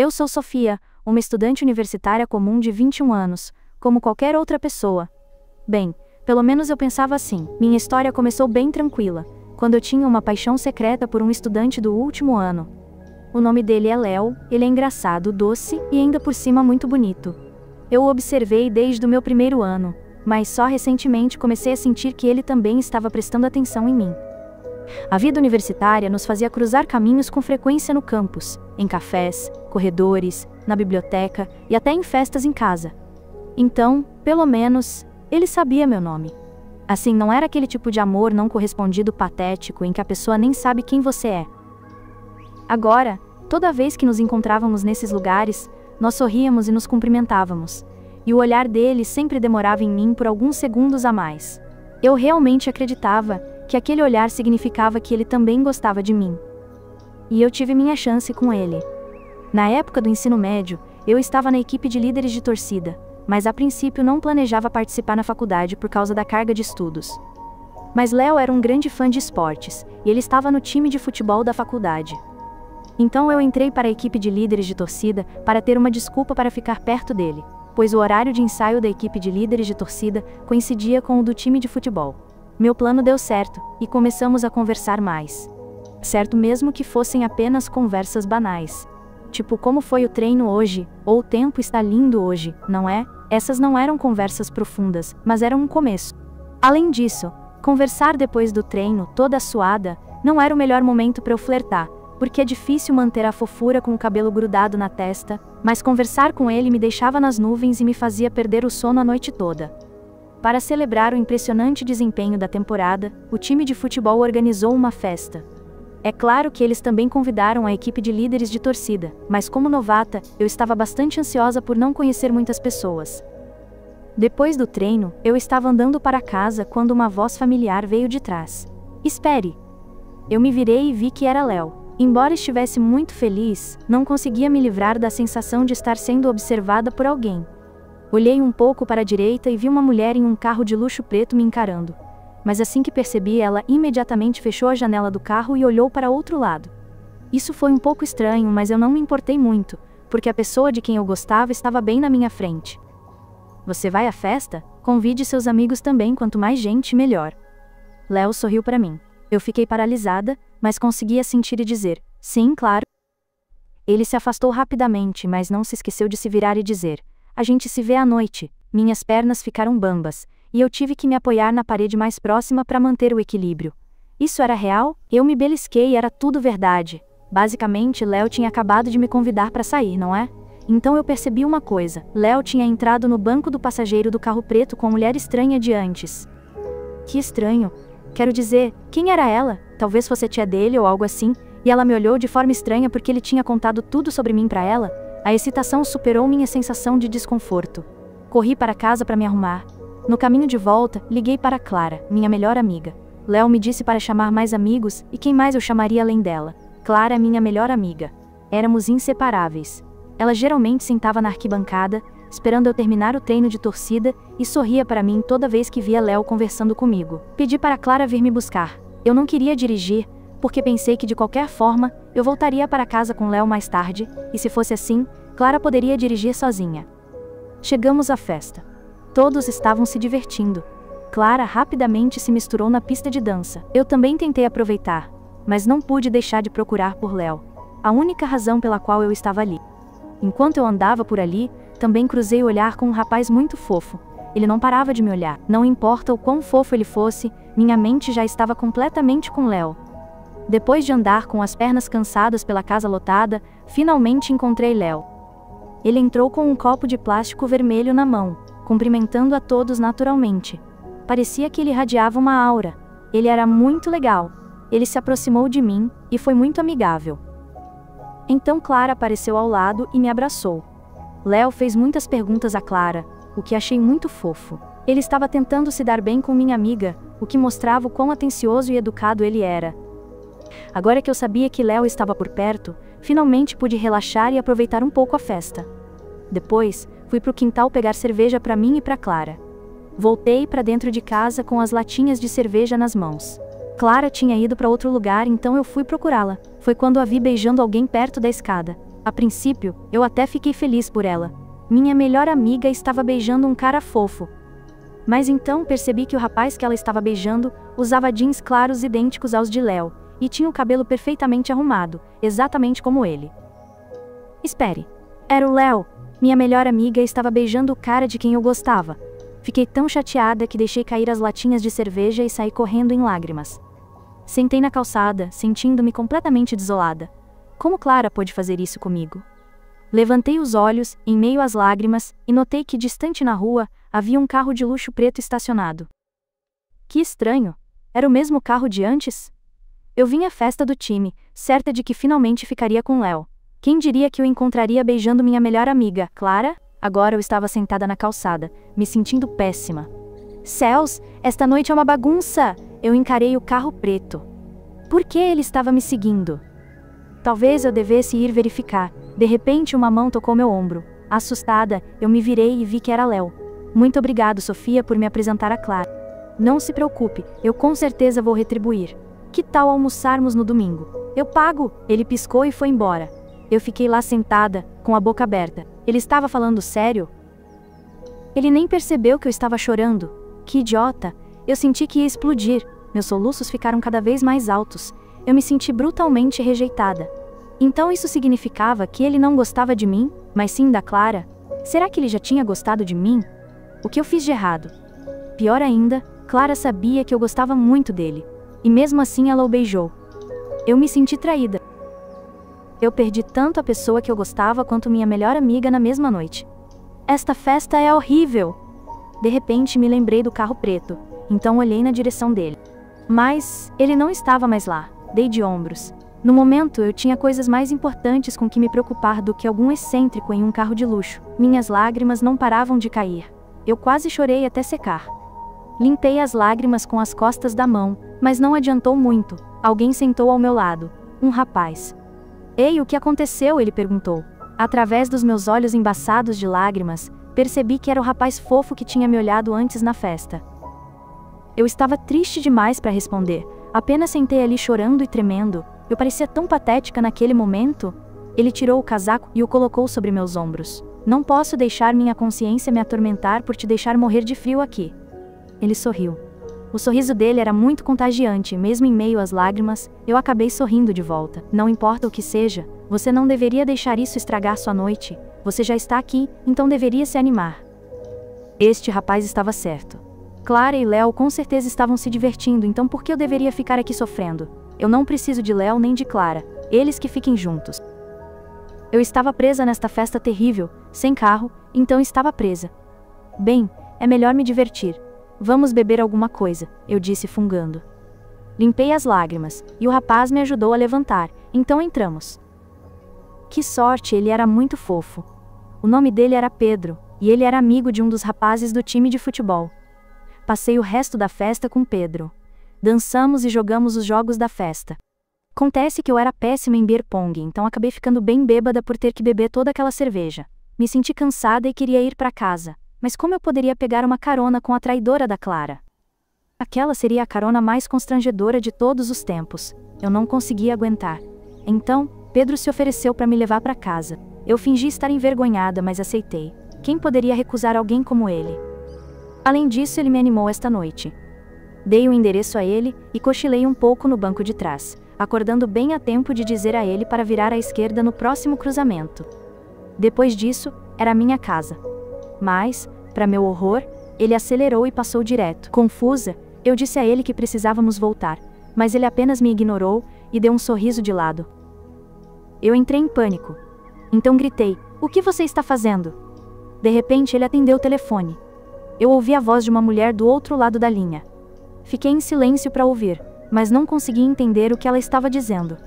Eu sou Sofia, uma estudante universitária comum de 21 anos, como qualquer outra pessoa. Bem, pelo menos eu pensava assim. Minha história começou bem tranquila, quando eu tinha uma paixão secreta por um estudante do último ano. O nome dele é Léo, ele é engraçado, doce e ainda por cima muito bonito. Eu o observei desde o meu primeiro ano, mas só recentemente comecei a sentir que ele também estava prestando atenção em mim. A vida universitária nos fazia cruzar caminhos com frequência no campus, em cafés, corredores, na biblioteca e até em festas em casa. Então, pelo menos, ele sabia meu nome. Assim, não era aquele tipo de amor não correspondido patético em que a pessoa nem sabe quem você é. Agora, toda vez que nos encontrávamos nesses lugares, nós sorríamos e nos cumprimentávamos, e o olhar dele sempre demorava em mim por alguns segundos a mais. Eu realmente acreditava que aquele olhar significava que ele também gostava de mim. E eu tive minha chance com ele. Na época do ensino médio, eu estava na equipe de líderes de torcida, mas a princípio não planejava participar na faculdade por causa da carga de estudos. Mas Léo era um grande fã de esportes, e ele estava no time de futebol da faculdade. Então eu entrei para a equipe de líderes de torcida para ter uma desculpa para ficar perto dele, pois o horário de ensaio da equipe de líderes de torcida coincidia com o do time de futebol. Meu plano deu certo, e começamos a conversar mais. Certo, mesmo que fossem apenas conversas banais. Tipo, como foi o treino hoje, ou o tempo está lindo hoje, não é? Essas não eram conversas profundas, mas eram um começo. Além disso, conversar depois do treino, toda suada, não era o melhor momento para eu flertar, porque é difícil manter a fofura com o cabelo grudado na testa, mas conversar com ele me deixava nas nuvens e me fazia perder o sono a noite toda. Para celebrar o impressionante desempenho da temporada, o time de futebol organizou uma festa. É claro que eles também convidaram a equipe de líderes de torcida, mas como novata, eu estava bastante ansiosa por não conhecer muitas pessoas. Depois do treino, eu estava andando para casa quando uma voz familiar veio de trás. "Espere!" Eu me virei e vi que era Léo. Embora estivesse muito feliz, não conseguia me livrar da sensação de estar sendo observada por alguém. Olhei um pouco para a direita e vi uma mulher em um carro de luxo preto me encarando. Mas assim que percebi, ela imediatamente fechou a janela do carro e olhou para outro lado. Isso foi um pouco estranho, mas eu não me importei muito, porque a pessoa de quem eu gostava estava bem na minha frente. "Você vai à festa? Convide seus amigos também, quanto mais gente, melhor." Léo sorriu para mim. Eu fiquei paralisada, mas conseguia sentir e dizer, "Sim, claro." Ele se afastou rapidamente, mas não se esqueceu de se virar e dizer, "A gente se vê à noite." Minhas pernas ficaram bambas, e eu tive que me apoiar na parede mais próxima para manter o equilíbrio. Isso era real? Eu me belisquei e era tudo verdade. Basicamente, Léo tinha acabado de me convidar para sair, não é? Então eu percebi uma coisa, Léo tinha entrado no banco do passageiro do carro preto com a mulher estranha de antes. Que estranho. Quero dizer, quem era ela? Talvez fosse a tia dele ou algo assim, e ela me olhou de forma estranha porque ele tinha contado tudo sobre mim para ela? A excitação superou minha sensação de desconforto. Corri para casa para me arrumar. No caminho de volta, liguei para Clara, minha melhor amiga. Léo me disse para chamar mais amigos, e quem mais eu chamaria além dela? Clara, minha melhor amiga. Éramos inseparáveis. Ela geralmente sentava na arquibancada, esperando eu terminar o treino de torcida, e sorria para mim toda vez que via Léo conversando comigo. Pedi para Clara vir me buscar. Eu não queria dirigir, porque pensei que de qualquer forma, eu voltaria para casa com Léo mais tarde, e se fosse assim, Clara poderia dirigir sozinha. Chegamos à festa. Todos estavam se divertindo. Clara rapidamente se misturou na pista de dança. Eu também tentei aproveitar, mas não pude deixar de procurar por Léo. A única razão pela qual eu estava ali. Enquanto eu andava por ali, também cruzei o olhar com um rapaz muito fofo. Ele não parava de me olhar. Não importa o quão fofo ele fosse, minha mente já estava completamente com Léo. Depois de andar com as pernas cansadas pela casa lotada, finalmente encontrei Léo. Ele entrou com um copo de plástico vermelho na mão, cumprimentando a todos naturalmente. Parecia que ele irradiava uma aura. Ele era muito legal. Ele se aproximou de mim, e foi muito amigável. Então Clara apareceu ao lado e me abraçou. Léo fez muitas perguntas a Clara, o que achei muito fofo. Ele estava tentando se dar bem com minha amiga, o que mostrava o quão atencioso e educado ele era. Agora que eu sabia que Léo estava por perto, finalmente pude relaxar e aproveitar um pouco a festa. Depois, fui pro quintal pegar cerveja para mim e para Clara. Voltei para dentro de casa com as latinhas de cerveja nas mãos. Clara tinha ido para outro lugar, então eu fui procurá-la. Foi quando a vi beijando alguém perto da escada. A princípio, eu até fiquei feliz por ela. Minha melhor amiga estava beijando um cara fofo. Mas então percebi que o rapaz que ela estava beijando usava jeans claros idênticos aos de Léo, e tinha o cabelo perfeitamente arrumado, exatamente como ele. Espere. Era o Léo. Minha melhor amiga estava beijando o cara de quem eu gostava. Fiquei tão chateada que deixei cair as latinhas de cerveja e saí correndo em lágrimas. Sentei na calçada, sentindo-me completamente desolada. Como Clara pôde fazer isso comigo? Levantei os olhos, em meio às lágrimas, e notei que distante na rua, havia um carro de luxo preto estacionado. Que estranho! Era o mesmo carro de antes? Eu vim à festa do time, certa de que finalmente ficaria com Léo. Quem diria que eu encontraria beijando minha melhor amiga, Clara? Agora eu estava sentada na calçada, me sentindo péssima. Céus, esta noite é uma bagunça! Eu encarei o carro preto. Por que ele estava me seguindo? Talvez eu devesse ir verificar. De repente uma mão tocou meu ombro. Assustada, eu me virei e vi que era Léo. Muito obrigado, Sofia, por me apresentar a Clara. Não se preocupe, eu com certeza vou retribuir. Que tal almoçarmos no domingo? Eu pago! Ele piscou e foi embora. Eu fiquei lá sentada, com a boca aberta. Ele estava falando sério? Ele nem percebeu que eu estava chorando. Que idiota! Eu senti que ia explodir. Meus soluços ficaram cada vez mais altos. Eu me senti brutalmente rejeitada. Então isso significava que ele não gostava de mim, mas sim da Clara? Será que ele já tinha gostado de mim? O que eu fiz de errado? Pior ainda, Clara sabia que eu gostava muito dele. E mesmo assim ela o beijou. Eu me senti traída. Eu perdi tanto a pessoa que eu gostava quanto minha melhor amiga na mesma noite. Esta festa é horrível! De repente me lembrei do carro preto, então olhei na direção dele. Mas ele não estava mais lá. Dei de ombros. No momento eu tinha coisas mais importantes com que me preocupar do que algum excêntrico em um carro de luxo. Minhas lágrimas não paravam de cair. Eu quase chorei até secar. Limpei as lágrimas com as costas da mão, mas não adiantou muito. Alguém sentou ao meu lado. Um rapaz. Ei, o que aconteceu? Ele perguntou. Através dos meus olhos embaçados de lágrimas, percebi que era o rapaz fofo que tinha me olhado antes na festa. Eu estava triste demais para responder. Apenas sentei ali chorando e tremendo. Eu parecia tão patética naquele momento. Ele tirou o casaco e o colocou sobre meus ombros. Não posso deixar minha consciência me atormentar por te deixar morrer de frio aqui. Ele sorriu. O sorriso dele era muito contagiante, mesmo em meio às lágrimas, eu acabei sorrindo de volta. Não importa o que seja, você não deveria deixar isso estragar sua noite. Você já está aqui, então deveria se animar. Este rapaz estava certo. Clara e Léo com certeza estavam se divertindo, então por que eu deveria ficar aqui sofrendo? Eu não preciso de Léo nem de Clara. Eles que fiquem juntos. Eu estava presa nesta festa terrível, sem carro, então estava presa. Bem, é melhor me divertir. Vamos beber alguma coisa, eu disse fungando. Limpei as lágrimas, e o rapaz me ajudou a levantar, então entramos. Que sorte, ele era muito fofo. O nome dele era Pedro, e ele era amigo de um dos rapazes do time de futebol. Passei o resto da festa com Pedro. Dançamos e jogamos os jogos da festa. Acontece que eu era péssima em beer pong, então acabei ficando bem bêbada por ter que beber toda aquela cerveja. Me senti cansada e queria ir para casa. Mas como eu poderia pegar uma carona com a traidora da Clara? Aquela seria a carona mais constrangedora de todos os tempos. Eu não conseguia aguentar. Então, Pedro se ofereceu para me levar para casa. Eu fingi estar envergonhada, mas aceitei. Quem poderia recusar alguém como ele? Além disso, ele me animou esta noite. Dei o endereço a ele e cochilei um pouco no banco de trás, acordando bem a tempo de dizer a ele para virar à esquerda no próximo cruzamento. Depois disso, era minha casa. Mas, para meu horror, ele acelerou e passou direto. Confusa, eu disse a ele que precisávamos voltar, mas ele apenas me ignorou e deu um sorriso de lado. Eu entrei em pânico. Então gritei: "O que você está fazendo?" De repente ele atendeu o telefone. Eu ouvi a voz de uma mulher do outro lado da linha. Fiquei em silêncio para ouvir, mas não consegui entender o que ela estava dizendo.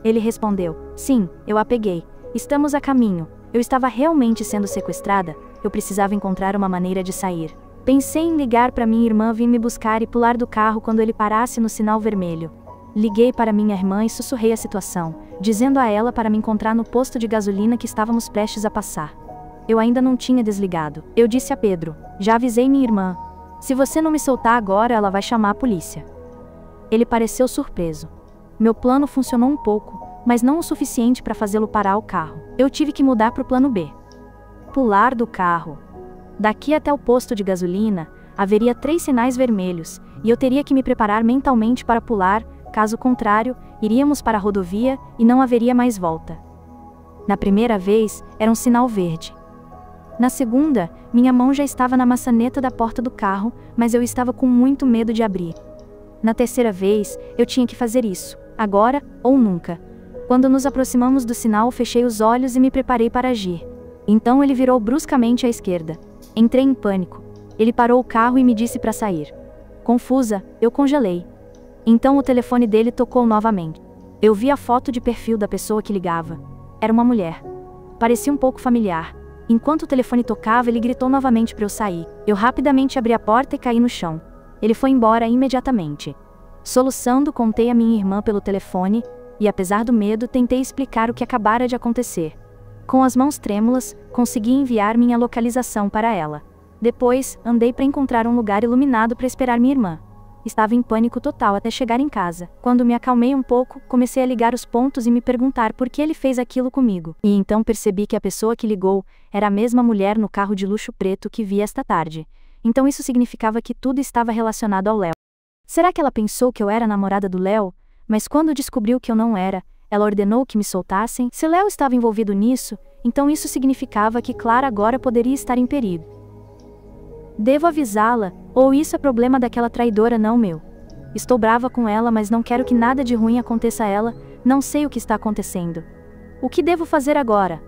Ele respondeu: "Sim, eu a peguei. Estamos a caminho. Eu estava realmente sendo sequestrada. Eu precisava encontrar uma maneira de sair. Pensei em ligar para minha irmã vir me buscar e pular do carro quando ele parasse no sinal vermelho. Liguei para minha irmã e sussurrei a situação, dizendo a ela para me encontrar no posto de gasolina que estávamos prestes a passar. Eu ainda não tinha desligado. Eu disse a Pedro: "Já avisei minha irmã. Se você não me soltar agora, ela vai chamar a polícia." Ele pareceu surpreso. Meu plano funcionou um pouco, mas não o suficiente para fazê-lo parar o carro. Eu tive que mudar para o plano B. Pular do carro. Daqui até o posto de gasolina, haveria 3 sinais vermelhos, e eu teria que me preparar mentalmente para pular, caso contrário, iríamos para a rodovia e não haveria mais volta. Na primeira vez, era um sinal verde. Na segunda, minha mão já estava na maçaneta da porta do carro, mas eu estava com muito medo de abrir. Na terceira vez, eu tinha que fazer isso, agora ou nunca. Quando nos aproximamos do sinal, fechei os olhos e me preparei para agir. Então ele virou bruscamente à esquerda. Entrei em pânico. Ele parou o carro e me disse para sair. Confusa, eu congelei. Então o telefone dele tocou novamente. Eu vi a foto de perfil da pessoa que ligava. Era uma mulher. Parecia um pouco familiar. Enquanto o telefone tocava, ele gritou novamente para eu sair. Eu rapidamente abri a porta e caí no chão. Ele foi embora imediatamente. Soluçando, contei a minha irmã pelo telefone, e apesar do medo, tentei explicar o que acabara de acontecer. Com as mãos trêmulas, consegui enviar minha localização para ela. Depois, andei para encontrar um lugar iluminado para esperar minha irmã. Estava em pânico total até chegar em casa. Quando me acalmei um pouco, comecei a ligar os pontos e me perguntar por que ele fez aquilo comigo. E então percebi que a pessoa que ligou era a mesma mulher no carro de luxo preto que vi esta tarde. Então isso significava que tudo estava relacionado ao Léo. Será que ela pensou que eu era a namorada do Léo? Mas quando descobriu que eu não era, ela ordenou que me soltassem? Se Léo estava envolvido nisso, então isso significava que Clara agora poderia estar em perigo. Devo avisá-la, ou isso é problema daquela traidora, não meu. Estou brava com ela, mas não quero que nada de ruim aconteça a ela, não sei o que está acontecendo. O que devo fazer agora?